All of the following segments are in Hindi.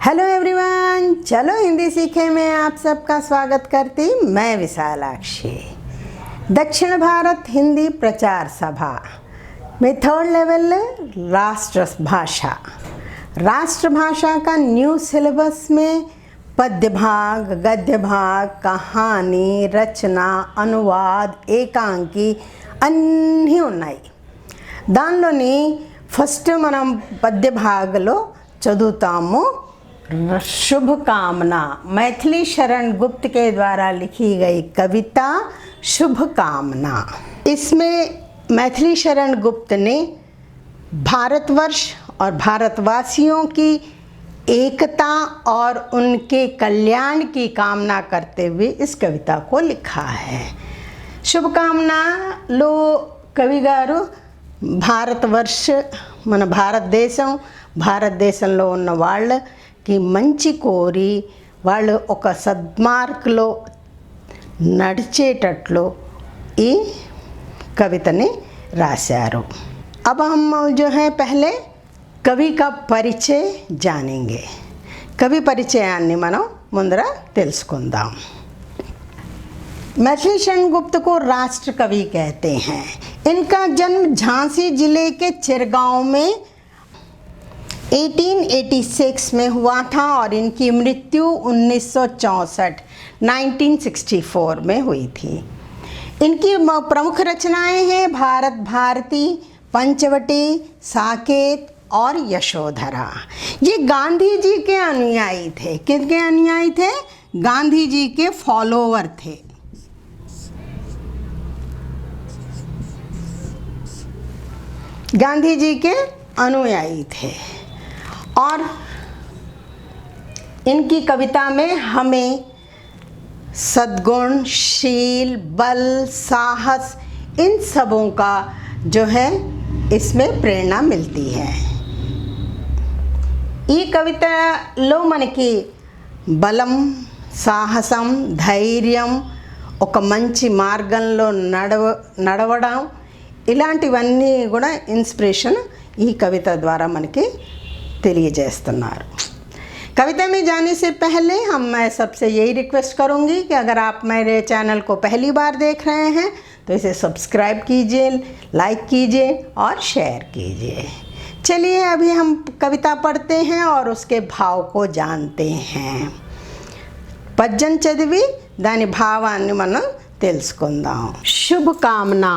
हेलो एवरीवन, चलो हिंदी सीखे में आप सबका स्वागत करती मैं विशालाक्षी। दक्षिण भारत हिंदी प्रचार सभा में थर्ड लेवल राष्ट्रभाषा का न्यू सिलेबस में पद्य भाग, गद्य भाग, कहानी, रचना, अनुवाद, ఏకాంకి అన్నీ ఉన్నాయి। దానిలోని ఫస్ట్ మనం పద్య భాగంలో చదువుతాము। शुभकामना मैथिली शरण गुप्त के द्वारा लिखी गई कविता शुभकामना। इसमें मैथिली शरण गुप्त ने भारतवर्ष और भारतवासियों की एकता और उनके कल्याण की कामना करते हुए इस कविता को लिखा है। शुभकामनालो कवि गारू भारतवर्ष మన భారతదేశంలో ఉన్న వాళ్ళకి మంచి కోరి వాళ్ళు ఒక సద్మార్గంలో నడిచేటట్లు ఈ కవితని రాశారు। अब हम जो है पहले कवि का परिचय जानेंगे। कवि परिचयाన్ని మనం ముందర తెలుసుకుందాం। मैथिली शरण गुप्त को राष्ट्र कवि कहते हैं। इनका जन्म झांसी जिले के चिरगांव में 1886 में हुआ था और इनकी मृत्यु 1964 में हुई थी। इनकी प्रमुख रचनाएं हैं भारत भारती, पंचवटी, साकेत और यशोधरा। ये गांधी जी के अनुयायी थे। किसके अनुयायी थे? गांधी जी के फॉलोवर थे। गांधी जी के अनुयायी थे और इनकी कविता में हमें सद्गुण, शील, बल, साहस इन सबों का जो है इसमें प्रेरणा मिलती है। ఈ కవితలో మనకి బలం, సాహసం, ధైర్యం, ఒక మంచి మార్గంలో నడవడం ఇలాంటివన్నీ కూడా ఇన్స్పిరేషన్ ఈ కవిత ద్వారా మనకి తెలియజేస్తున్నారు। कविता में जाने से पहले मैं सबसे यही रिक्वेस्ट करूंगी कि अगर आप मेरे चैनल को पहली बार देख रहे हैं तो इसे सब्सक्राइब कीजिए, लाइक कीजिए और शेयर कीजिए। चलिए अभी हम कविता पढ़ते हैं और उसके भाव को जानते हैं। పద్యం చదివి దాని భావాన్ని మనం తెలుసుకుందాం। शुभकामना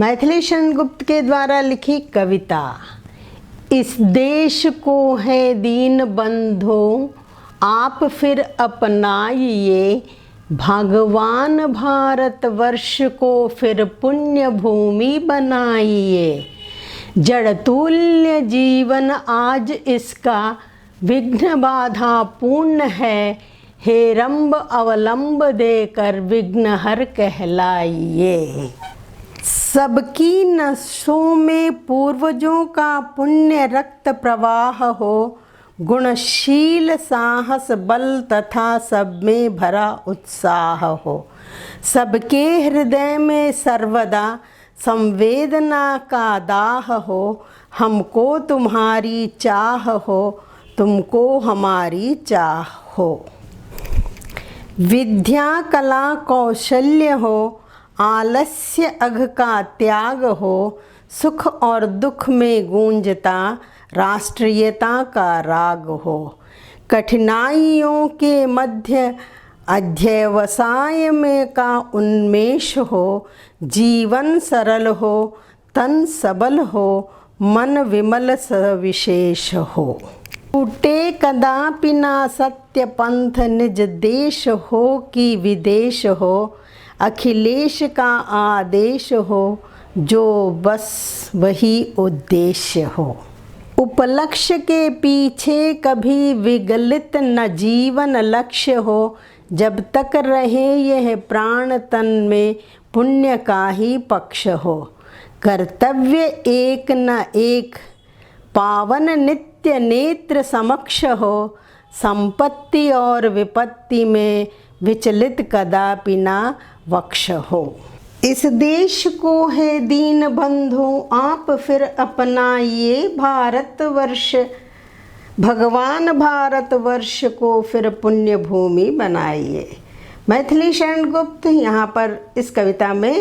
मैथिली शरण गुप्त के द्वारा लिखी कविता। इस देश को है दीन बंधो आप फिर अपनाइए, भगवान भारत वर्ष को फिर पुण्य भूमि बनाइए। जड़ तुल्य जीवन आज इसका विघ्न बाधा पूर्ण है, हे रंब अवलंब देकर विघ्नहर कहलाइए। सबकी नसों में पूर्वजों का पुण्य रक्त प्रवाह हो, गुणशील साहस बल तथा सब में भरा उत्साह हो। सबके हृदय में सर्वदा संवेदना का दाह हो, हमको तुम्हारी चाह हो, तुमको हमारी चाह हो। विद्या कला कौशल्य हो, आलस्य अघ का त्याग हो, सुख और दुख में गूंजता राष्ट्रीयता का राग हो। कठिनाइयों के मध्य अध्यवसाय में का उन्मेष हो, जीवन सरल हो, तन सबल हो, मन विमल सविशेष हो। टूटे कदापि ना सत्य पंथ निज देश हो कि विदेश हो, अखिलेश का आदेश हो, जो बस वही उद्देश्य हो। उपलक्ष्य के पीछे कभी विगलित न जीवन लक्ष्य हो, जब तक रहे यह प्राण तन में पुण्य का ही पक्ष हो। कर्तव्य एक न एक पावन नित्य नेत्र समक्ष हो, संपत्ति और विपत्ति में विचलित कदापि ना वक्ष हो। इस देश को है दीन बंधु आप फिर अपनाइए, भारतवर्ष भगवान भारतवर्ष को फिर पुण्य भूमि बनाइए। मैथिली शरण गुप्त यहाँ पर इस कविता में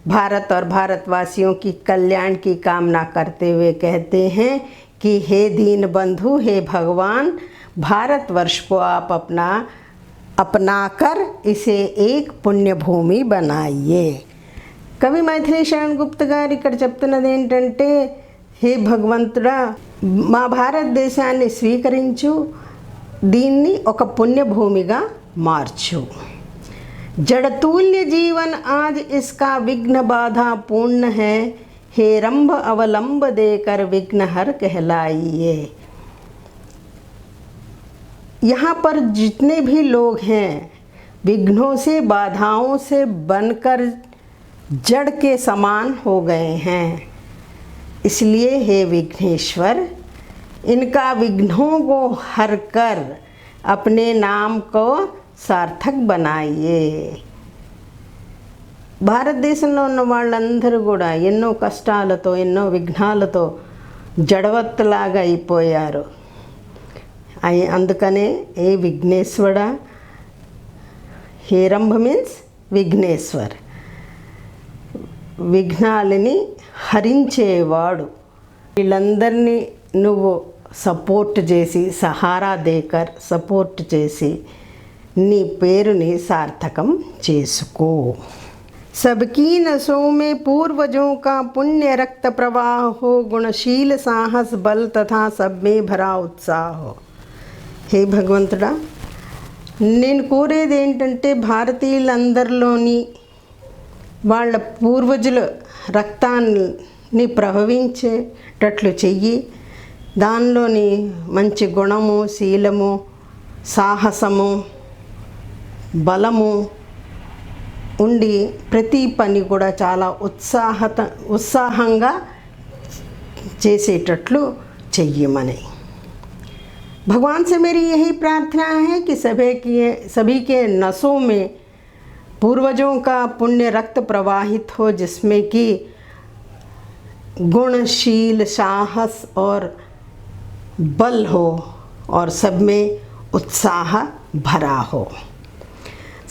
भारत और भारतवासियों की कल्याण की कामना करते हुए कहते हैं कि हे दीन बंधु, हे भगवान, भारतवर्ष को आप अपनाकर इसे एक पुण्य भूमि बनाइए। कवि मैथिली शरण गुप्त గారు ఇక్కడ చెప్తున్నది ఏంటంటే, హే భగవంతుడా, మా భారతదేశాన్ని స్వీకరించు, దీన్ని ఒక పుణ్యభూమిగా మార్చు। जड़तुल्य जीवन आज इसका विघ्न बाधा पूर्ण है, हे रंभ अवलंब देकर विघ्नहर कहलाइए। यहाँ पर जितने भी लोग हैं विघ्नों से, बाधाओं से बनकर जड़ के समान हो गए हैं, इसलिए हे विघ्नेश्वर, इनका विघ्नों को हर कर अपने नाम को సార్థక बनाइए। భారతదేశంలో ఉన్న వాళ్ళందరూ కూడా ఎన్నో కష్టాలతో, ఎన్నో విఘ్నాలతో జడవత్తులాగా అయిపోయారు। అందుకనే ఏ విఘ్నేశ్వర, హేరంభ మీన్స్ విఘ్నేశ్వర్, విఘ్నాలని హరించేవాడు। వీళ్ళందరినీ నువ్వు సపోర్ట్ చేసి, సహారా దేకర్ సపోర్ట్ చేసి नी पेरुनी सार्थकम చేసుకో। सबकी नसों में पूर्वजों का पुण्य रक्त प्रवाह हो, गुणशील साहस बल तथा सब में भरा उत्साह हो। हे భగవంతుడా, నేను కోరేది ఏంటంటే, భారతీయులందరిలోని వాళ్ళ పూర్వజుల రక్తాన్ని ప్రవహించేటట్లు చెయ్యి, దానిలోని మంచి గుణము, శీలము, సాహసము, బలము ఉండి ప్రతి పని కూడా చాలా ఉత్సాహంగా చేసేటట్లు చెయ్యమని। भगवान से मेरी यही प्रार्थना है कि सभी के नसों में पूर्वजों का पुण्य रक्त प्रवाहित हो, जिसमें कि गुणशील साहस और बल हो और सब में उत्साह भरा हो।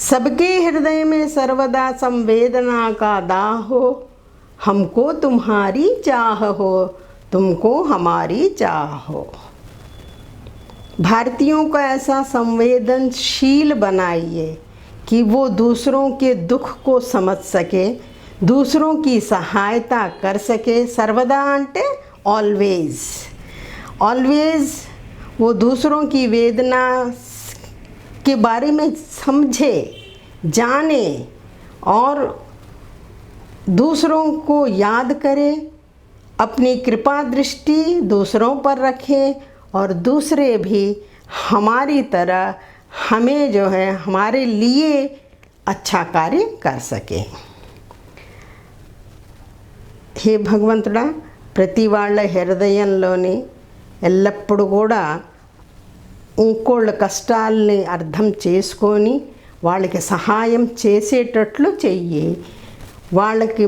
सबके हृदय में सर्वदा संवेदना का दाह हो, हमको तुम्हारी चाह हो, तुमको हमारी चाह हो। भारतीयों को ऐसा संवेदनशील बनाइए कि वो दूसरों के दुख को समझ सके, दूसरों की सहायता कर सके। सर्वदा अंटे ऑलवेज, ऑलवेज वो दूसरों की वेदना के बारे में समझे, जाने और दूसरों को याद करे, अपनी कृपा दृष्टि दूसरों पर रखे और दूसरे भी हमारी तरह हमें जो है हमारे लिए अच्छा कार्य कर सके। हे భగవంతుడా, ప్రతి వాళ్ళ హృదయంలోని ఎల్లప్పుడూ కూడా ఇంకోళ్ళ కష్టాలని అర్థం చేసుకొని వాళ్ళకి సహాయం చేసేటట్లు చెయ్యి, వాళ్ళకి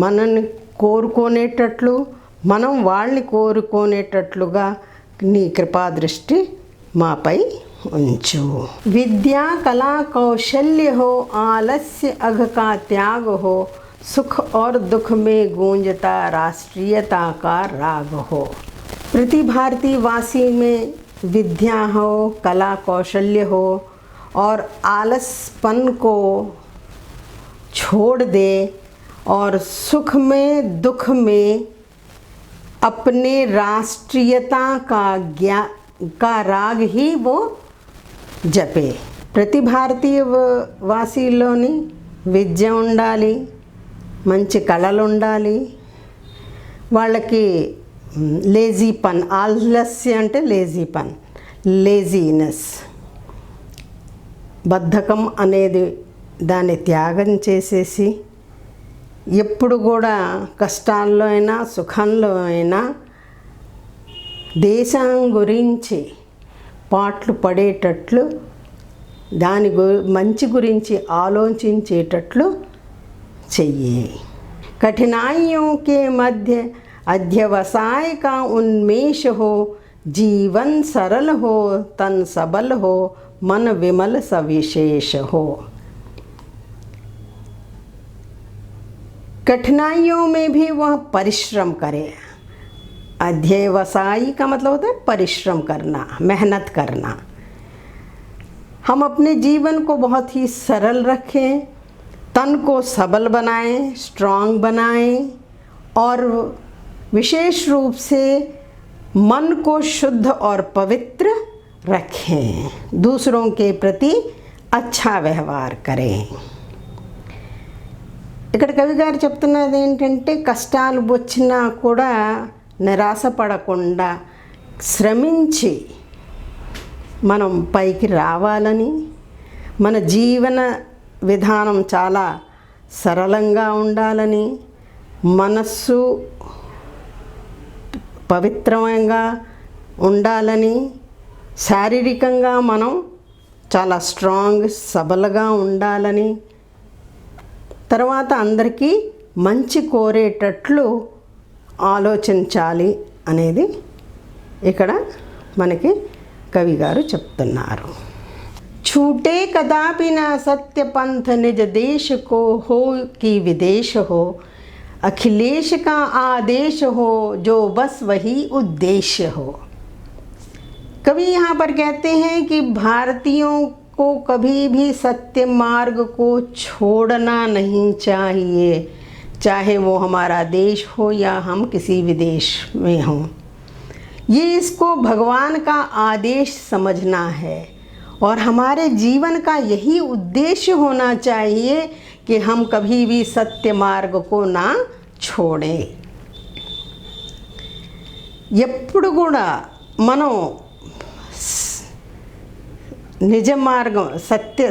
మనని కోరుకునేటట్లు, మనం వాళ్ళని కోరుకునేటట్లుగా నీ కృపాదృష్టి మాపై ఉంచు। విద్యా कला कौशल्य हो, आलस्य अघ का त्याग हो, सुख और दुख में गूंजता राष्ट्रीयता का राग हो। प्रति भारतीय वासी में विद्या हो, कला कौशल्य हो और आलसपन को छोड़ दे और सुख में दुख में अपने राष्ट्रीयता का राग ही वो जपे। ప్రతి భారతీయ వాసీలోని విద్య ఉండాలి, మంచి కళలు ఉండాలి, వాళ్ళకి లేజీ పన్, ఆలస్య అంటే లేజీ పన్, లేజీనెస్, బద్ధకం అనేది దాన్ని త్యాగం చేసేసి ఎప్పుడు కూడా కష్టాల్లో అయినా సుఖంలో అయినా దేశం గురించి పాటలు పడేటట్లు, దాని మంచి గురించి ఆలోచించేటట్లు చెయ్యి। कठिनाइयों के मध्य अध्यवसाय का उन्मेष हो, जीवन सरल हो, तन सबल हो, मन विमल सविशेष हो। कठिनाइयों में भी वह परिश्रम करे। अध्यवसायी का मतलब होता है परिश्रम करना, मेहनत करना। हम अपने जीवन को बहुत ही सरल रखें, तन को सबल बनाएं, स्ट्रांग बनाएं और विशेष रूप से मन को शुद्ध और पवित्र रखें। दूसरों के प्रति अच्छा व्यवहार करें। ఇక్కడ కవి గారు చెప్తున్నది ఏంటంటే కష్టాలు వచ్చినా కూడా నిరాశపడకుండా శ్రమించి మనం పైకి రావాలని, మన జీవన విధానం చాలా సరళంగా ఉండాలని, మనస్సు పవిత్రంగా ఉండాలని, శారీరకంగా మనం చాలా స్ట్రాంగ్ సబలగా ఉండాలని, తర్వాత అందరికీ మంచి కోరేటట్లు ఆలోచించాలి అనేది ఇక్కడ మనకి కవి గారు చెప్తున్నారు। छूटे कदापि न सत्य पंथ निज देश को, हो कि विदेश हो, अखिलेश का आदेश हो, जो बस वही उद्देश्य हो। कवि यहाँ पर कहते हैं कि भारतीयों को कभी भी सत्य मार्ग को छोड़ना नहीं चाहिए, चाहे वो हमारा देश हो या हम किसी विदेश में हों। ये इसको भगवान का आदेश समझना है और हमारे जीवन का यही उद्देश्य होना चाहिए कि हम कभी भी सत्य मार्ग को ना छोड़ें। ఎప్పుడు కూడా మనం నిజ మార్గం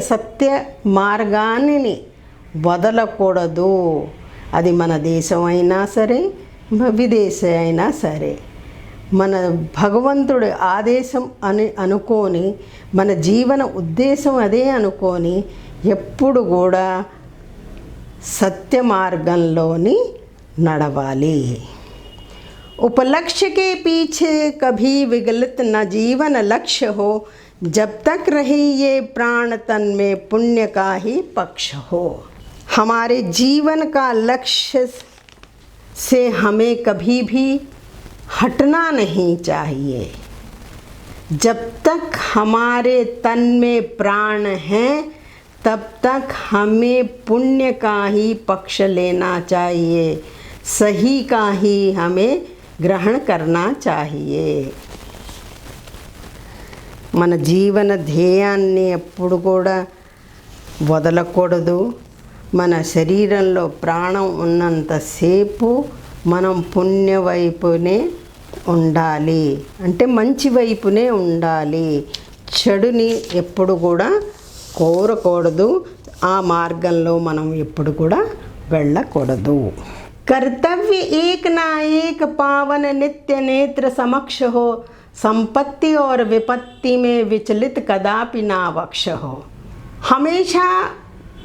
సత్య మార్గాన్ని వదలకూడదు। అది మన దేశం అయినా సరే, విదేశం అయినా సరే, మన భగవంతుడి ఆదేశం అని అనుకొని, మన జీవన ఉద్దేశం అదే అనుకొని ఎప్పుడు కూడా సత్య మార్గంలోని నడవాలి। उपलक्ष्य के पीछे कभी विगलित न जीवन लक्ष्य हो, जब तक रही ये प्राण तन में पुण्य का ही पक्ष हो। हमारे जीवन का लक्ष्य से हमें कभी भी हटना नहीं चाहिए। जब तक हमारे तन में प्राण हैं तब तक हमें पुण्य का ही पक्ष लेना चाहिए, सही का ही हमें ग्रहण करना चाहिए। మన జీవన ధ్యేయాన్ని ఎప్పుడు కూడా వదలకూడదు। మన శరీరంలో ప్రాణం ఉన్నంతసేపు మనం పుణ్య వైపునే ఉండాలి, అంటే మంచి వైపునే ఉండాలి। చెడుని ఎప్పుడు కూడా కోరకూడదు, ఆ మార్గంలో మనం ఎప్పుడు కూడా వెళ్ళకూడదు। कर्तव्य एक ना एक पावन नित्य नेत्र समक्ष हो, संपत्ति और विपत्ति में विचलित कदापि ना बख्श हो। हमेशा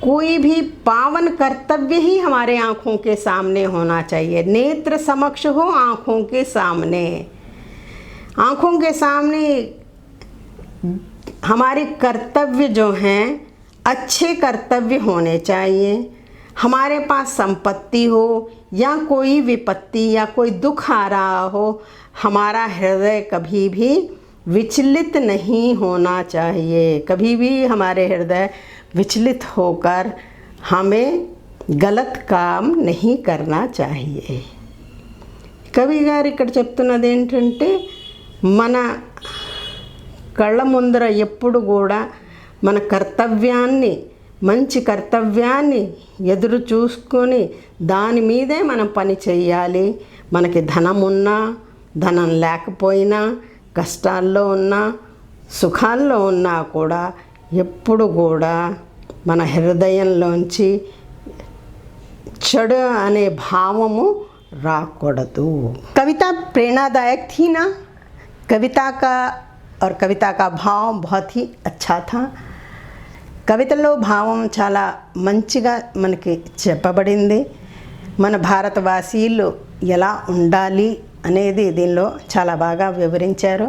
कोई भी पावन कर्तव्य ही हमारे आँखों के सामने होना चाहिए। नेत्र समक्ष हो, आँखों के सामने। आँखों के सामने हमारे कर्तव्य जो हैं अच्छे कर्तव्य होने चाहिए। हमारे पास संपत्ति हो या कोई विपत्ति या कोई दुख आ रहा हो, हमारा हृदय कभी भी विचलित नहीं होना चाहिए। कभी भी हमारे हृदय विचलित होकर हमें गलत काम नहीं करना चाहिए। కవి గారు ఇక్కడ చెప్తున్నది ఏంటంటే మన కళ్ళ ముందర ఎప్పుడు కూడా మన కర్తవ్యాన్ని, మంచి కర్తవ్యాన్ని ఎదురు చూసుకొని దాని మీదే మనం పని చేయాలి। మనకి ధనం ఉన్నా, ధనం లేకపోయినా, కష్టాల్లో ఉన్నా, సుఖాల్లో ఉన్నా కూడా ఎప్పుడు కూడా మన హృదయంలోంచి చెడు అనే భావము రాకూడదు। कविता प्रेरणादायक थी ना। कविता का भाव बहुत ही अच्छा था। కవితలో భావం చాలా మంచిగా మనకి చెప్పబడింది। మన భారతవాసీలు ఎలా ఉండాలి అనేది దీనిలో చాలా బాగా వివరించారు.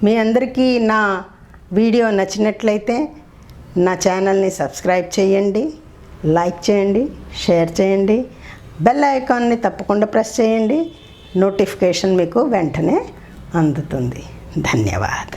మీ అందరికీ నా వీడియో నచ్చినట్లయితే నా ఛానల్ని సబ్స్క్రైబ్ చేయండి, లైక్ చేయండి, షేర్ చేయండి, బెల్ ఐకాన్ని తప్పకుండా ప్రెస్ చేయండి. నోటిఫికేషన్ మీకు వెంటనే అందుతుంది. ధన్యవాద్.